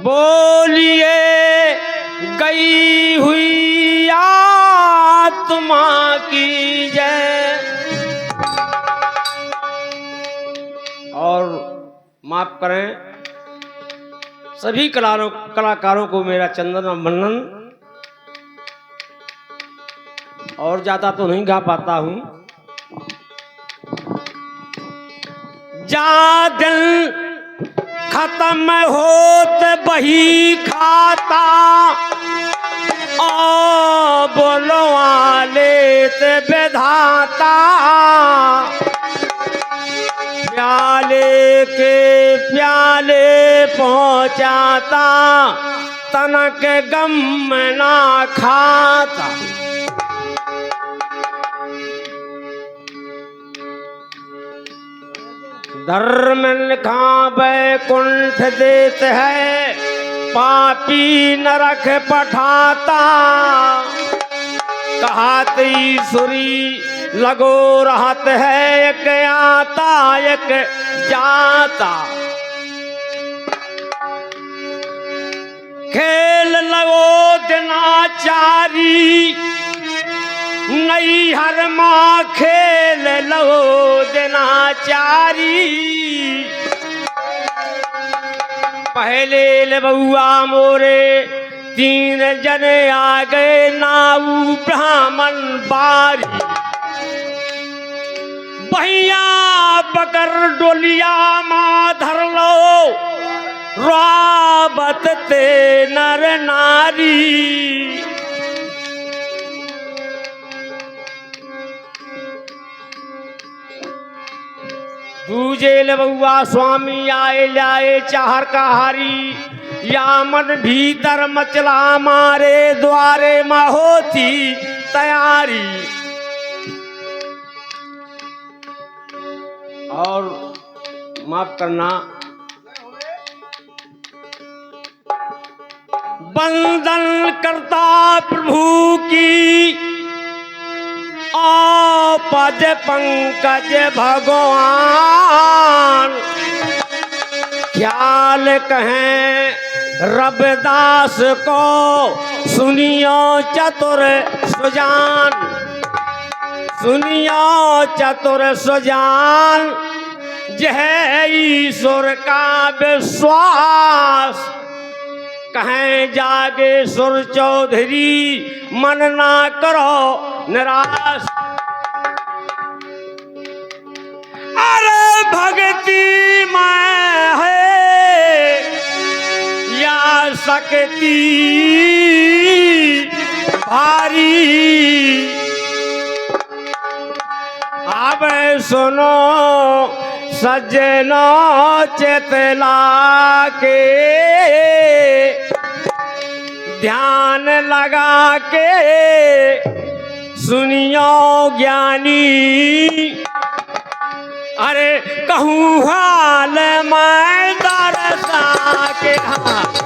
बोलिए गई हुई आत्मा की जय। और माफ करें सभी कलाकारों को मेरा चंदन वंदन। और ज्यादा तो नहीं गा पाता हूं। जा दिल खत्म होत बही खाता ओ बोलवा लेत विधाता। प्याले के प्याले पहुंचाता तनक गम ना खाता। धर्म लिखा बैकुंठ देत है पापी नरक पठाता। कहत ईश्वरी लगो रहत है एक आता एक जाता। खेल लगो दिनाचारी नैहर माँ खेल लगो दिनाचारी। पहले ले बउआ मोरे 3 जने आ गए नाऊ ब्राह्मण बारी। बहिया पकर डोलिया माँ धर लो रावत ते नर नारी। दूजे लबुआ स्वामी आए लाए चाहर का हारी। यामन भीतर मचला मारे द्वारे में होती तैयारी। और माफ करना वंदन करता प्रभु की पद पंकज भगवान। ख्याल कहें रबदास को सुनियो चतुर सुजान। सुनियो चतुर सुजान यह ईश्वर का विश्वास। कहें जागे सुर चौधरी मन ना करो निराश। अरे भक्ति में है या शक्ति भारी। अब सुनो सज्जनो चेतला के ध्यान लगा के सुनियो ज्ञानी। अरे कहूँ हाल मैं दरसा के हाथ।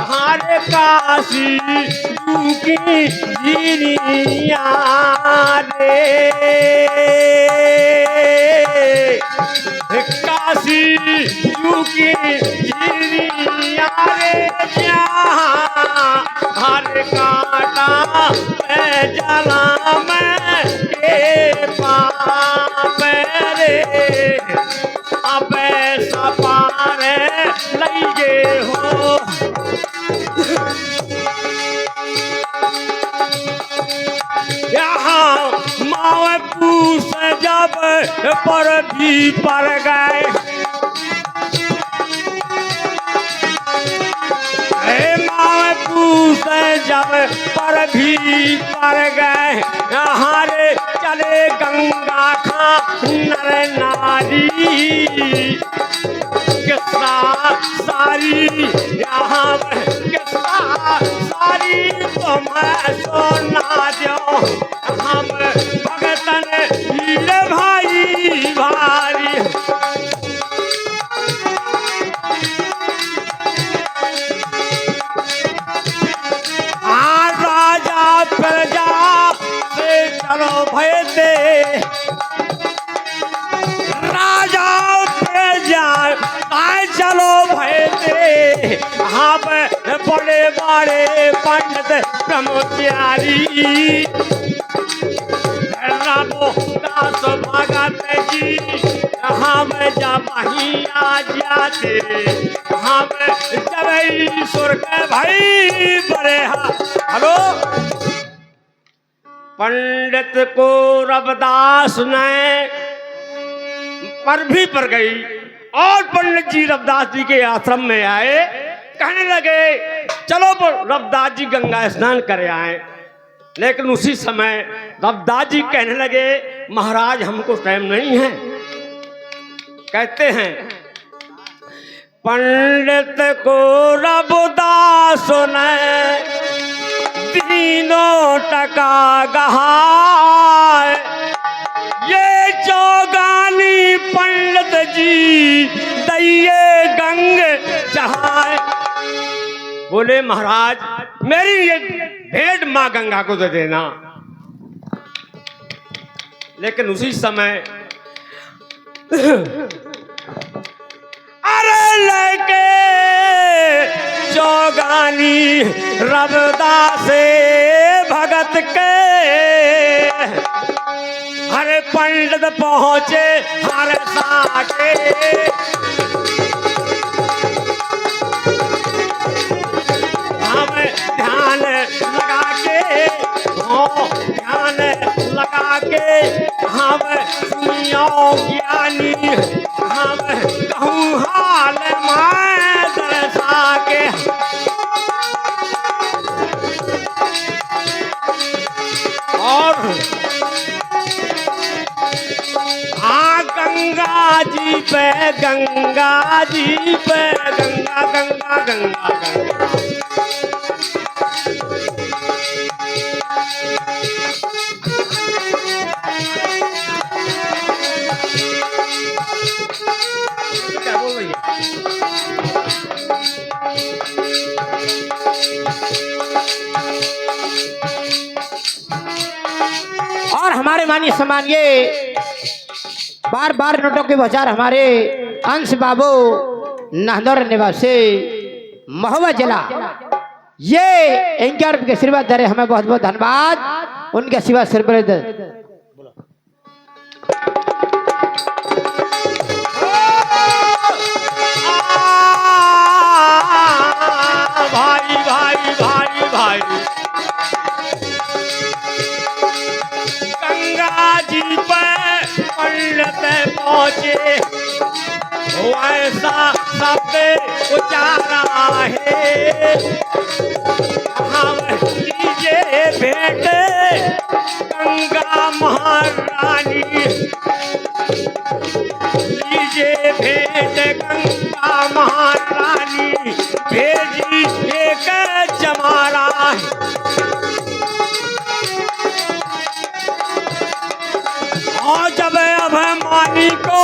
हमारे काशी की जीनिया रे। काशी की जीनिया रे। जहाँ हर कांटा पे जला में के पाप रे। अब सपारे लगे हो यहाँ माँ पूछ जब पर भी पर गए। माँ पूछ जब पर भी पर गए। यहाँ रे चले गंगा खा नर नारी। किस्सा सारी यहाँ किस्सा सारी तुम्हें सुना दो। हम भगतन हीरे चलो भय दे राजा प्रजा आए चलो भय दे हाँ बड़े बड़े पंडित ब्रह्मचारी दास भगत जी हम जब ही आ जाते हम जब ईश्वर के भाई बड़े हेलो पंडित को रविदास ने पर भी पर गई और पंडित जी रविदास जी के आश्रम में आए कहने लगे चलो रविदास जी गंगा स्नान करे आए। लेकिन उसी समय रविदास जी कहने लगे महाराज हमको टाइम नहीं है। कहते हैं पंडित को रविदास ने तीनों टका गहाए ये चौगानी पंडित जी दैये गंग चढ़ाए। बोले महाराज मेरी ये भेंट माँ गंगा को दे देना। लेकिन उसी समय अरे लेके चौगानी रविदास भगत के हरे पंडित पहुंचे हर साके हम ध्यान लगा के ध्यान लगा के हम सुनियो ज्ञानी हम कहूँ हाल मैं दर्शा के और गंगा जी पे गंगा जी पे गंगा गंगा गंगा गंगा क्या बोल रही है? और हमारे माननीय सम्मानीय बार बार नोटों के बचार हमारे अंश बाबू नाहदौर निवासी महुआ जिला ये इनके के आशीर्वाद दे रहे हमें बहुत बहुत धन्यवाद उनके आशीर्वाद सिर पर भाई भाई भाई भाई गंगा जी पे पंडित पहुंचे ऐसा शब्द उचारा है हम लीजिए भेंट गंगा महारानी लीजिए भेंट गंगा महारानी भेजी एक जमारा और जब अभिमानी को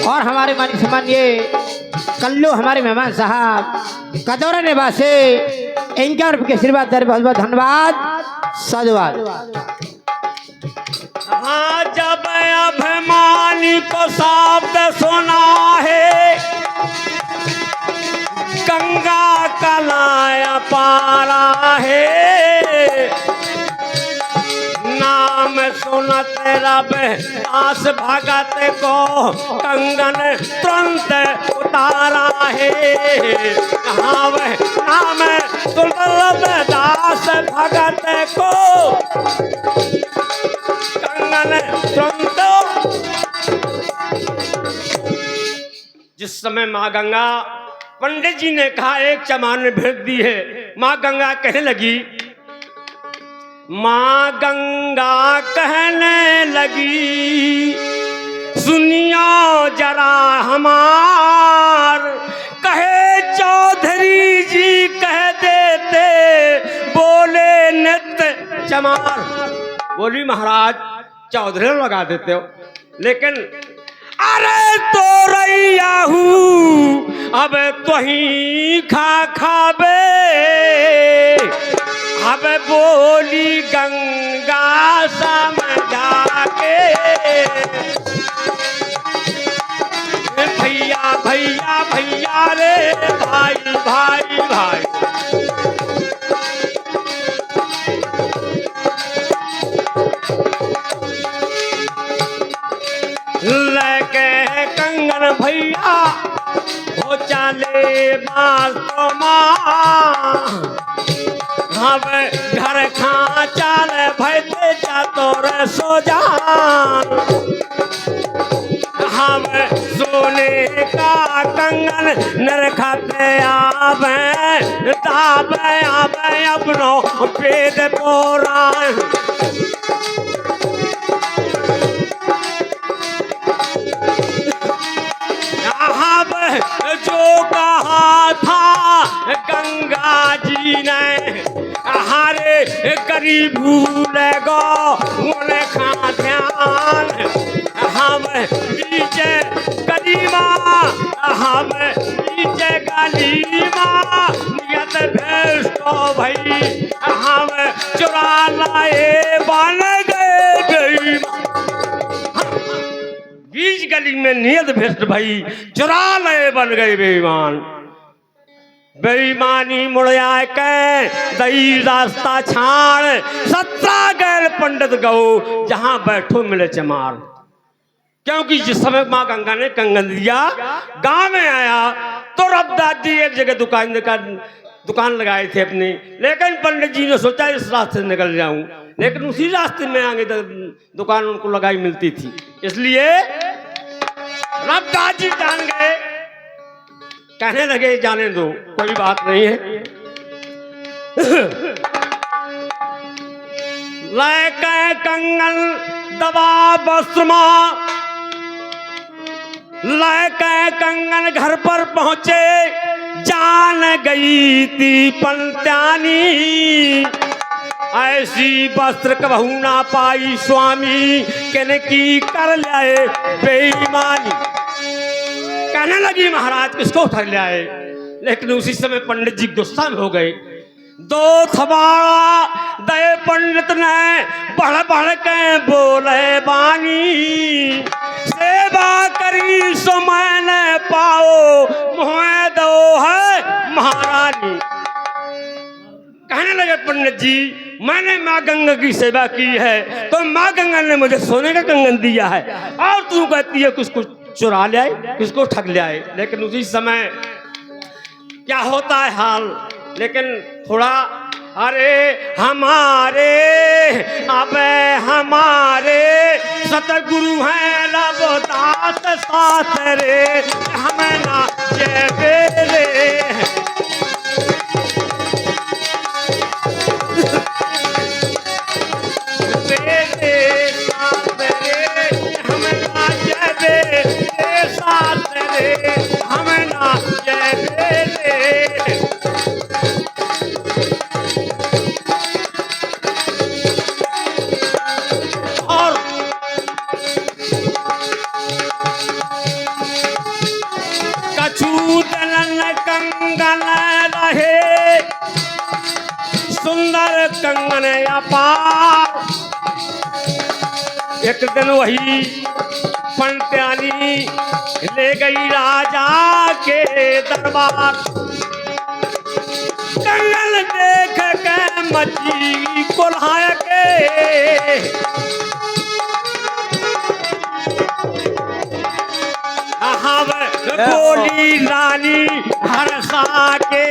और हमारे माननीय सम्मानीय कल्लू हमारे मेहमान साहब कदौरा निवासी इनके के आशीर्वाद दे बहुत बहुत धन्यवाद साधुवाद। हाँ जब अभिमानी को शब्द सुना है गंगा कलाया पारा है नाम सुनत रब दास भगत को कंगन तुरंत उतारा है हाँ वह नाम सुनत दास भगत को कंगन तुरंत। जिस समय माँ गंगा पंडित जी ने कहा एक चमान में भेज दी है माँ गंगा कहने लगी माँ गंगा कहने लगी सुनियो जरा हमार कहे चौधरी जी कह देते बोले नित्य चमार। बोली महाराज चौधरी लगा देते हो लेकिन अरे तो रैया हूँ अब तो ही खा खाबे अब बोली गंगा समझा के भैया भैया भैया रे भाई भाई भाई। लेके कंगन भैया हो चले बासो माँ हम घर खा चाल भैते चातोर सो जान। हम सोने का कंगन नरखते आवे ताबे आवे अपनो पेद पोरान। जो कहा था गंगा जी ने हरे गरीब भूले गो उन्हें खा ध्यान। हम पीछे गलीमा हम पीछे गलीमा नियत भेष तो भाई हम चुरा लाए बन गए बेईमान। बीच गली में नियत भेष भाई चुरा लाए बन गए बेईमान। बेईमानी मुड़ आए के दई रास्ता छाड़ 17 गैर पंडित गौ जहां बैठो मिले चमार। क्योंकि जिस समय माँ गंगा ने कंगन दिया गांव में आया तो रबदास जी एक जगह दुकान लगाए थे अपनी। लेकिन पंडित जी ने सोचा इस रास्ते से निकल जाऊं, लेकिन उसी रास्ते में आगे दुकान उनको लगाई मिलती थी। इसलिए रबदास जी जान गए, कहने लगे जाने दो कोई बात नहीं है। लेके कंगन दबा बसमा लेके कंगन घर पर पहुंचे जान गई थी पंत्यानी। ऐसी वस्त्र कबहू ना पाई स्वामी कहने की कर लाए बेईमानी। कहने लगी महाराज किसको उठा लाए, लेकिन उसी समय पंडित जी गुस्सा में हो गए। 2 थबाड़ा दे पंडित ने बढ़ बढ़ के बोले बानी। सेवा करी सो मैंने पाओ मुँह दो है महारानी। कहने लगे पंडित जी मैंने माँ गंगा की सेवा की है तो माँ गंगा ने मुझे सोने का कंगन दिया है और तू कहती है किसको चुरा ले आए किसको ठग ले आए। लेकिन उसी समय क्या होता है हाल, लेकिन थोड़ा अरे हमारे अबे हमारे सतगुरु हैं रबदास साथ रे हमें ना ये बेरे। कंगन रहे सुंदर कंगन अपार। एक दिन वही पंत्यानी ले गई राजा के दरबार। कंगन देख के मची कोल्हाय के बोली रानी हरसा के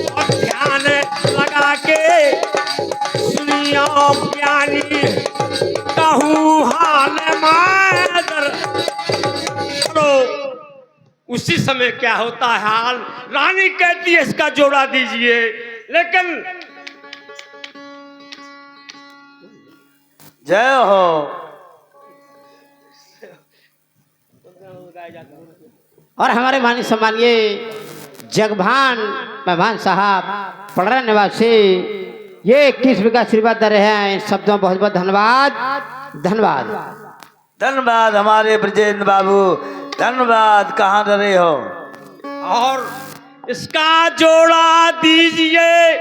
और ध्यान लगा के सुनियो ज्ञानी कहूँ हाल मादर। उसी समय क्या होता है हाल, रानी कहती है इसका जोड़ा दीजिए, लेकिन जय हो। और हमारे मानी सम्मानीय जगभान मेहमान साहब पड़रा निवासी ये 21 का आशीर्वाद दे रहे हैं। इन शब्दों में बहुत बहुत धन्यवाद धन्यवाद धन्यवाद हमारे ब्रजेंद्र बाबू, धन्यवाद। कहाँ रहे हो? और इसका जोड़ा दीजिए,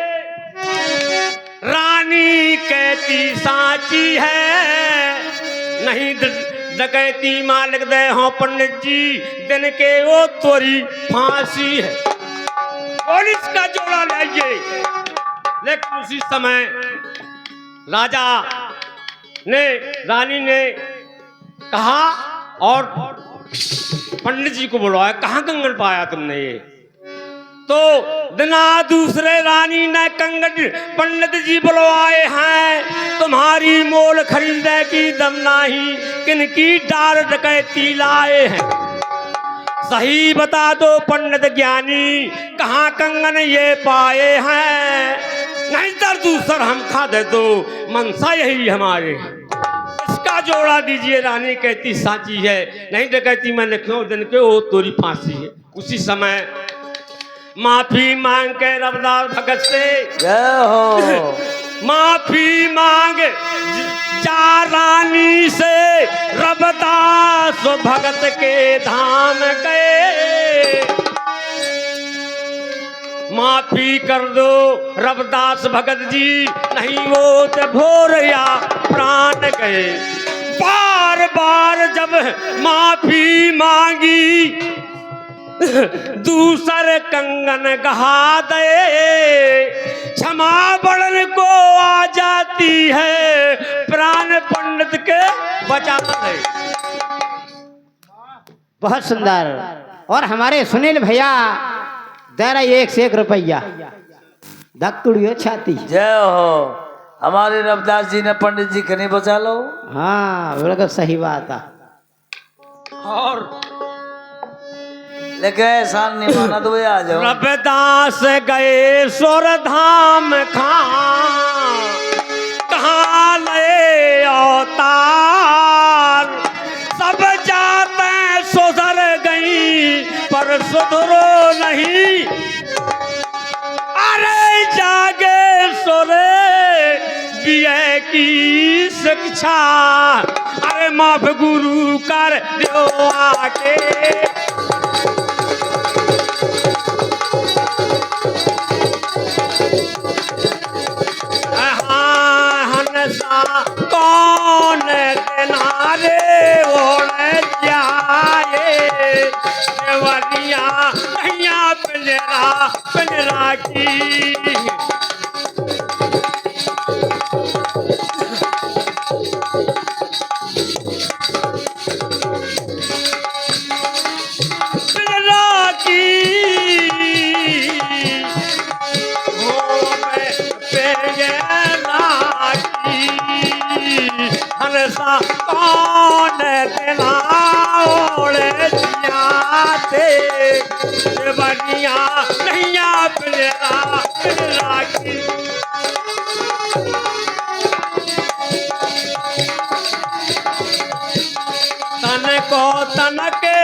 रानी कहती साची है, नहीं डकैती मालिक दे हो पंडित जी, दिन के वो तोरी फांसी है। पुलिस का जोड़ा लाइए। लेकिन उसी समय राजा ने, रानी ने कहा और पंडित जी को बुलवाया, कहाँ कंगन पाया तुमने ये? तो दिना दूसरे रानी ने कंगन पंडित जी बुलवाए हैं, तुम्हारी मोल खरीदे की दम नहीं, किनकी डार डकैती लाए हैं, सही बता दो पंडित ज्ञानी, कहाँ कंगन ये पाए हैं, नहीं दर दूसर हम खा दे दो, मनसा यही हमारे। इसका जोड़ा दीजिए, रानी कहती साची है, नहीं डकैती मैंने क्यों, दिन के वो तोरी फांसी है। उसी समय माफी मांग के रविदास भगत से जय हो। माफी मांग जा रानी से, रविदास भगत के धाम गए। माफी कर दो रविदास भगत जी, नहीं वो तो भोर या प्राण गए। बार बार जब माफी मांगी, दूसर कंगन गहा दे, क्षमा बड़न को आ जाती है, प्राण पंडित के बचा दे। बहुत सुंदर। और हमारे सुनील भैया दे रहे 1 से 1 रुपया, धक्तुड़ियो छाती। जय हो। हमारे रविदास जी ने पंडित जी के नहीं बचा लो। हाँ बिल्कुल सही बात है। और लेकिन एहसान नहीं माना तो आ जाओ। रविदास गए स्वर धाम खां, कहाँ ले अवतार, सब जाते सुधर गई पर सुधरो नहीं, अरे जागे सोरे बीए की शिक्षा, अरे माफ गुरु कर दो आके। कौन किनारे ओढ़ जाए, देवरिया नैया पिंजरा पिंजरा की। पिंजरा की हंसा कौन दिला ओढ़ जाते, बनिया नैया पिंजरा पिंजरा की। तन को तन के,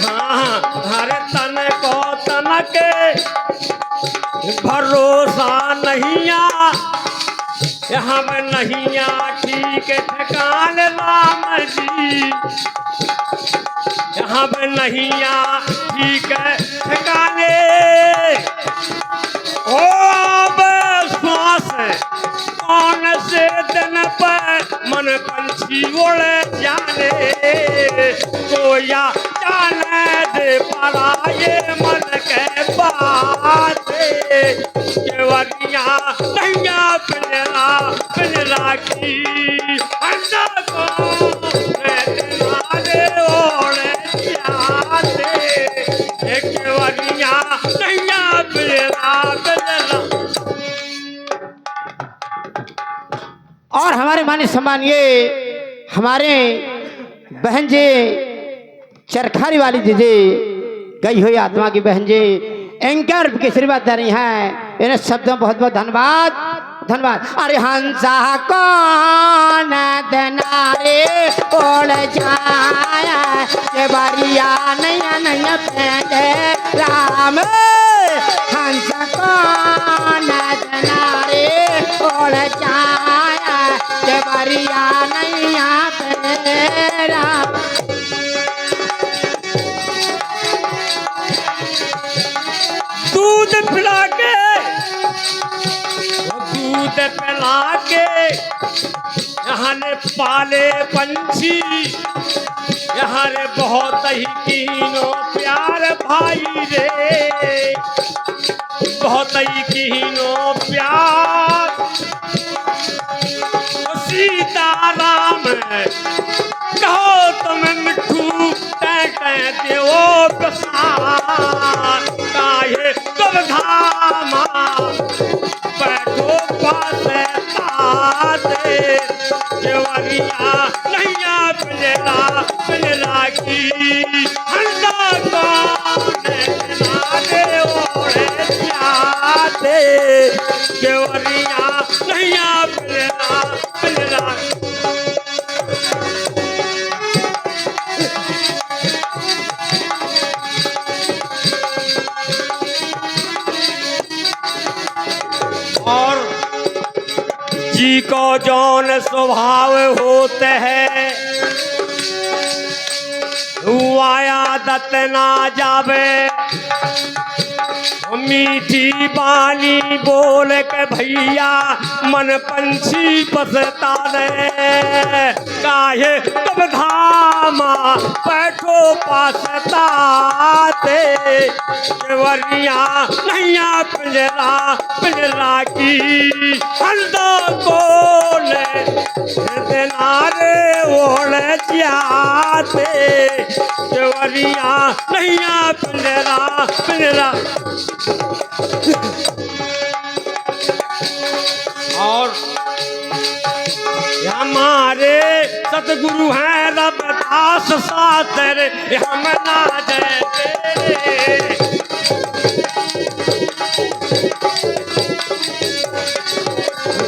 हाँ हर तन को तन के भरोसा नैया, यहाँ में नैया ठीक ठिकान राम जी, यहाँ में नैया ठीक ठिकाने। ओ अब श्वास कौन से दिन पर मन पंछी उड़ जाने, कोया जाने दे पारा ये मन के बात, केवलिया नैया पिंजरा पिंजरा की। अंदर को किनारे ओढ़ जाते, केवलिया नैया पिंजरा पिंजरा। और हमारे मान्य सम्मानिए हमारे बहन जी चरखारी वाली दीदी, गई हुई आत्मा की बहन जी, एंकर की आशीर्वाद दे रही हैं, इन शब्दों बहुत बहुत धन्यवाद धन्यवाद। अरे हंसा कौन दनारे ओढ़ जाया, के बारिया नैया नैया पेंडे राम, हंसा कौन दनारे ओढ़ जाया, के बारिया नैया पेंडे राम। पिला के दूध पिला के यहाँ ने पाले पंछी यहाँ रे बहुत ही कीनो प्यार भाई रे बहुत ही कीनो प्यार सीताराम कहो तुम मिठू देवो प्रसाद काहे कब धामा बैठो पास पाते देवरिया नैया पिलरा की हंसा कौन नारे ओढ़े जाते देवरिया नैया पिलरा और जी को जौन स्वभाव होते हैं आया दत्त ना जावे मीठी बानी बोल के भैया मन पंछी पसताने काहे तब धामा बैठो पासताते देवरिया नैया पिलरा की हंदो कोले नारे ओढ़ जाते देवरिया नैया पिलरा और हमारे सतगुरु हैं रबदास शास्त्र हम ना जय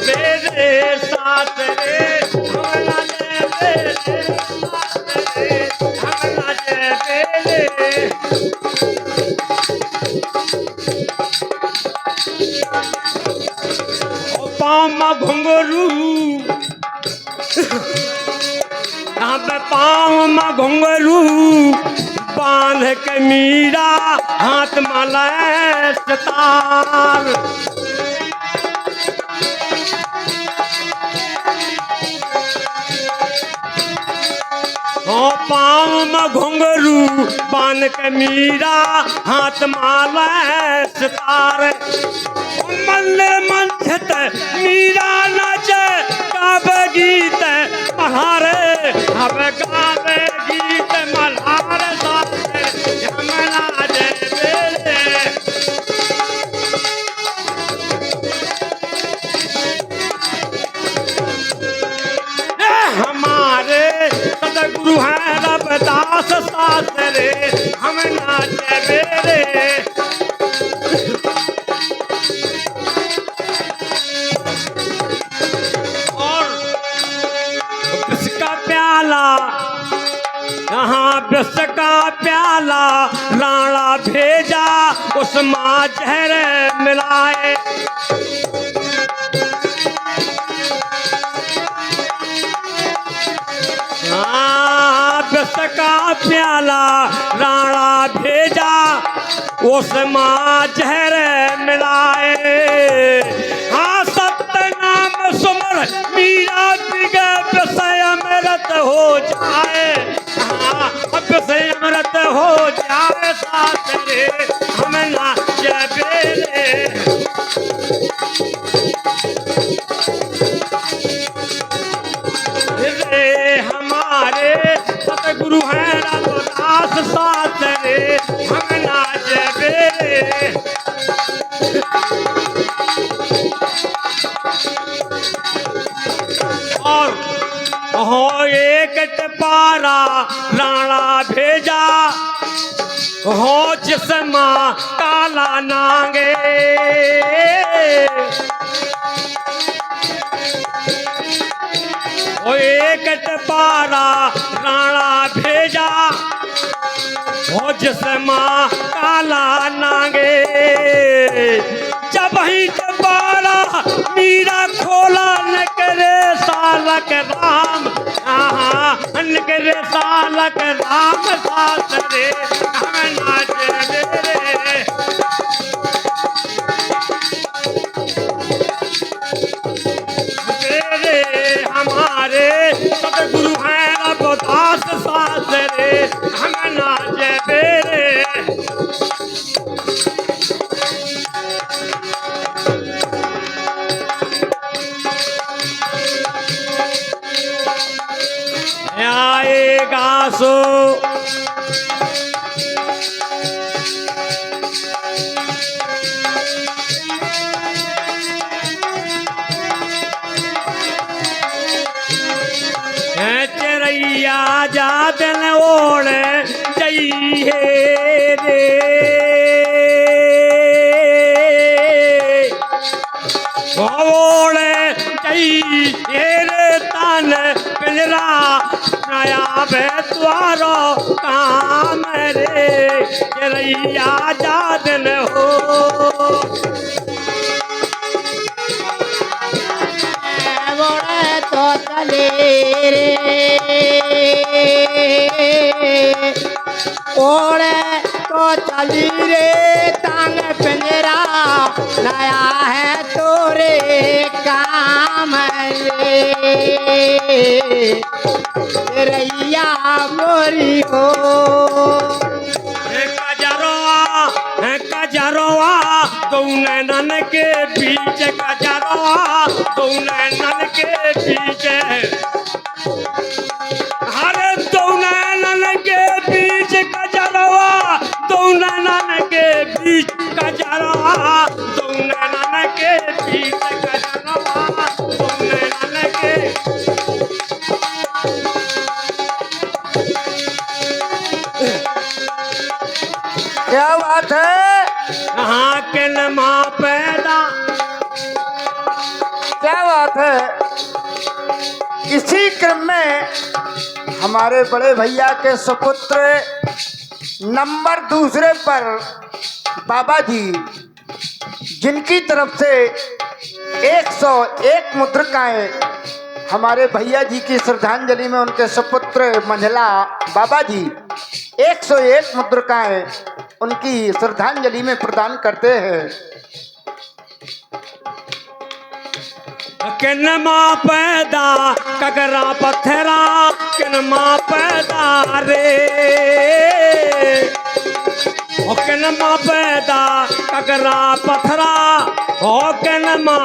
मेरे साथ रे हम ना जय हम ना जय पामा घुंघरू यहाँ पे पाँव में घुंघरू बांध के मीरा हाथ माला सितार पाँव में घुंघरू बांध के मीरा हाथ माला सितार मंदिर मंथित मीरा नाचे गावे गीत मल्हारे अब गावे गीत मल्हार साथे हम नाचे हमारे सतगुरु हैं रबदास शास्त्री हम नाचे बेरे यहाँ विष का प्याला राणा भेजा उसमें जहर मिलाए विष का प्याला राणा भेजा उसमें जहर मिलाए हाँ सत्य नाम सुमर मीरा बिगे विषय अमृत हो जाए से अमृत हो जाए साथ रे हम नाचे बेरे रे हमारे सतगुरु हैं रबदास साथ रे हम नाचे बेरे और हो एक टपारा राणा भेजा हो जिसमा काला नांगे हो एक टपारा राणा भेजा हो जिसमा काला नांगे जब ही टपारा मीरा खोला न करे सालक राम न करे सालक राम साथ रे हम नाचे रे दासो चिरैया जा दिन ओढ़ जइहे रे ओढ़ जइहे रे तन पिंजरा नया बे द्वारो काम रे चिरैया जा दिन हो बोले तो चले रे ओढ़े तो चली रे तांग पिंजरा नया है तोरे काम रे रैया मोरी हो कजरवा नन के बीच कजरवा नन के बीच हरे नन के बीच कजरवा नन के बीच कजरवा नन के बीच कजरवा नन के क्या बात है? कहाँ के नमा पैदा क्या बात है? इसी क्रम में हमारे बड़े भैया के सुपुत्र नंबर दूसरे पर बाबा जी, जिनकी तरफ से 101 मुद्रिकाएं हमारे भैया जी की श्रद्धांजलि में उनके सुपुत्र मंझला बाबा जी 101 मुद्रिकाएं उनकी श्रद्धांजलि में प्रदान करते हैं। किनमा पैदा कगरा पत्थरा किनमा पैदा रे ओ किनमा पैदा कगरा पत्थरा ओ किनमा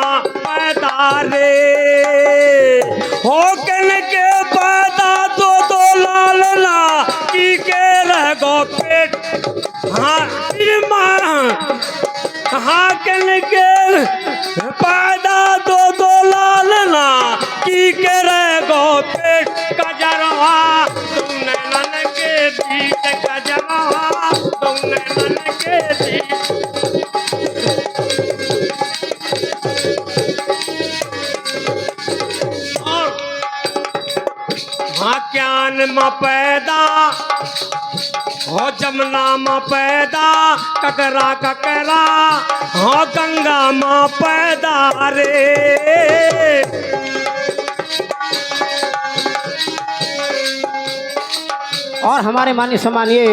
पैदा रे हो किन के पैदा दो लालना की के रह गो पेट हाँ हाँ किन के पैदा दो लालना की के रह गो पेट कजरवा तुमने नन के बीच कजरवा तुमने नन के बीच हाँ ज्ञान में पैदा हो जमुना में पैदा ककरा ककरा हाँ गंगा में पैदा रे और हमारे माननीय सम्मानीय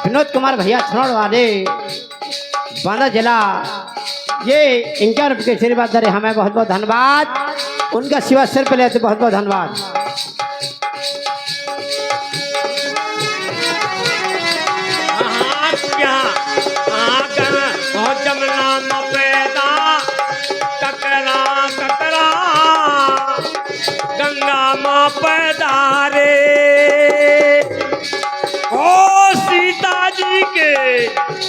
विनोद कुमार भैया छनौड़ वाले बांदा जिला, ये इनका के आशीर्वाद दे रहे हमें बहुत बहुत धन्यवाद। उनका सिवा सिर पे लेते बहुत बहुत धन्यवाद। जमुना में पैदा ककरा ककरा गंगा में पैदा रे ओ सीता जी के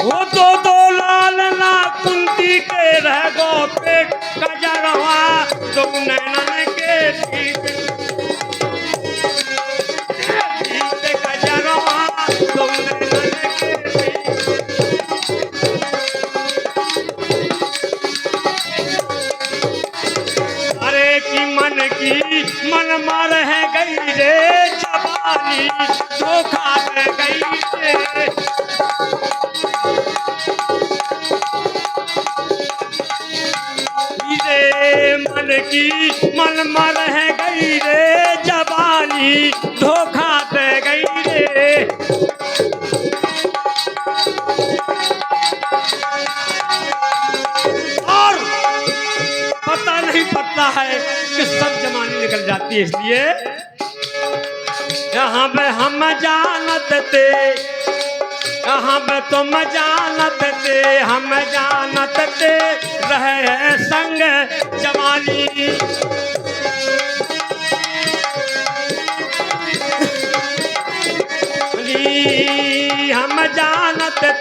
वो दो लालना कुंती के रह गो पेट कजरवा तुम नैनन के ठीक कजरवा तुम नैनन के मन मार है गई रे जवानी धोखा दे गई रे मन की मन मार है गई रे जवानी धोखा दे गई रे और पता नहीं पड़ता है कि सब जमाने निकल जाती है, इसलिए यहाँ पे हम जानत थे, यहाँ पे तुम जानत थे, हम जानत थे रहे संग जवानी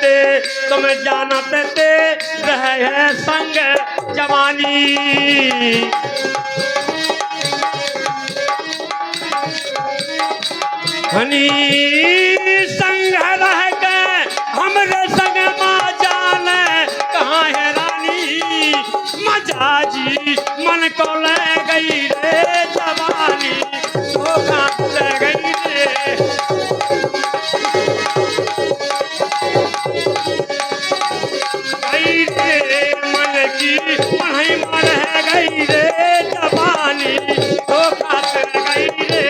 ते तुम जानते ते रहे संग जवानी। हनी संग रह गए हमरे संग माँ जाने कहाँ है रानी। मजा जी मन को ले गई रे जवानी, धोखा ले गई रे। गई रे मन की पढ़ाई मन है गई रे जवानी, धोखा ले गई रे।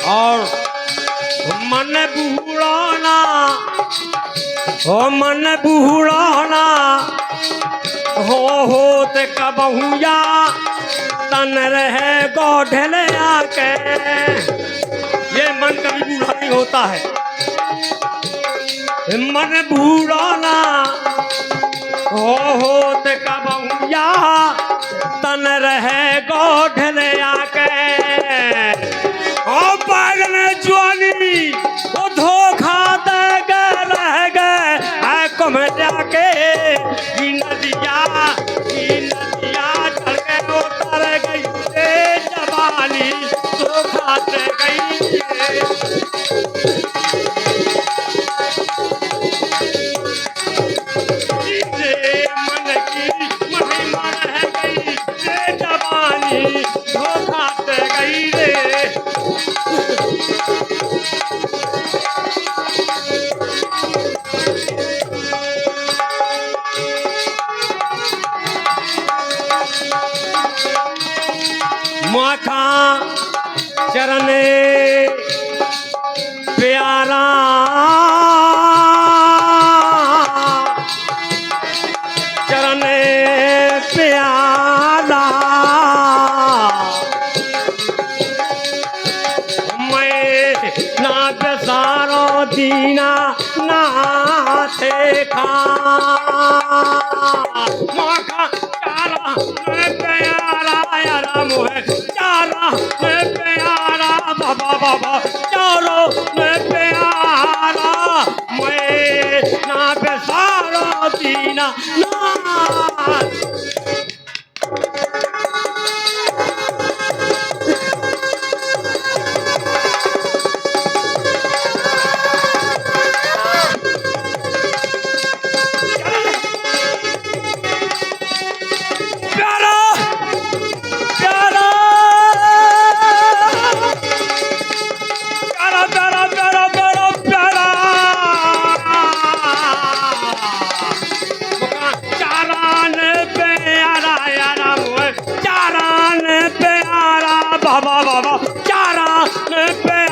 और मन बूढ़ाना, हो मन बूढ़ाना होते कबहुया तन रहे गोढ़ले आके। ये मन कभी बूढ़ा नहीं होता है। मन बूढ़ाना होते कबहुया तन रहे गोढ़ले आके। ओ पागल जवानी वो धोखा दे गए रह गए है कुम जाके। की नदिया चढ़ के उतर गई रे जवानी, धोखा दे गई रे। मन की महिमा रह गई रे जवानी, धोखा दे गई रे। माखा चरण प्यारा चरण प्यारा, मैं ना बेसारो दीना ना थे खा। माखा चारा प्यारा यारा मोहे चारा में प्यारा बाबा बाबा चारो में प्यारा। मैं ना बेसारो दीना ना। बाबा बाबा चारा पे